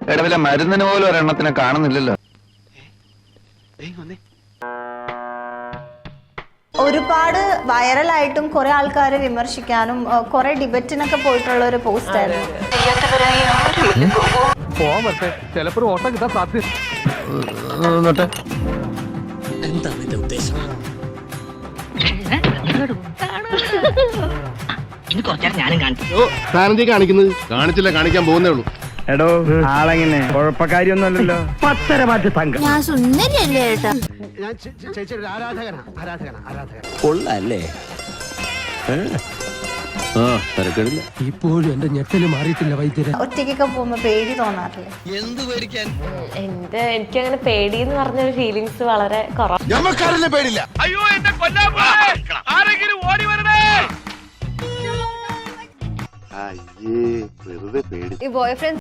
ഇടവിലെ മരുന്നിന് പോലും ഒരെണ്ണത്തിനെ കാണുന്നില്ലല്ലോ. ഒരുപാട് വൈറലായിട്ടും കുറെ ആൾക്കാരെ വിമർശിക്കാനും കുറെ ഡിബേറ്റിനൊക്കെ പോയിട്ടുള്ള ഒരു പോസ്റ്റ് ആയിരുന്നു. ചിലപ്പോൾ ഓട്ടം കിട്ടാൻ സാധ്യത. എന്താ നിന്റെ ഉദ്ദേശം? ഇനി കുറച്ചാൽ ഞാനും കാണിച്ചു. താനെന്തീ കാണിക്കുന്നത്? കാണിച്ചില്ല, കാണിക്കാൻ പോകുന്നേ ഉള്ളൂ. എടോ ആളെങ്ങനെ കുഴപ്പക്കാരിയൊന്നുമല്ലല്ലോ. പത്തരമാറ്റ് സംഘം. ഞാൻ സുന്ദരിയല്ലേ ഏട്ടാ? ഞാൻ ചേച്ചിയുടെ ആരാധകനാ. കൊള്ളല്ലേ? തിരക്കിടില്ല. ഇപ്പോഴും എന്റെ ഞെട്ടല് മാറിയിട്ടില്ല വൈദ്യരെ. ഒറ്റയ്ക്കൊക്കെ പോകുമ്പോ പേടി തോന്നാറില്ലേ? എന്ത് പേടിക്കാൻ? എനിക്കങ്ങനെ പേടിയെന്ന് പറഞ്ഞൊരു ഫീലിങ്സ് വളരെ കുറവാണ്. ഞമ്മക്കാരല്ലേ പേടില്ല. അയ്യോ എന്നെ കൊല്ലാൻ ആരെങ്കിലും ഓടി വരണേ. വെറുതെ പേടി. ഈ ബോയ് ഫ്രണ്ട്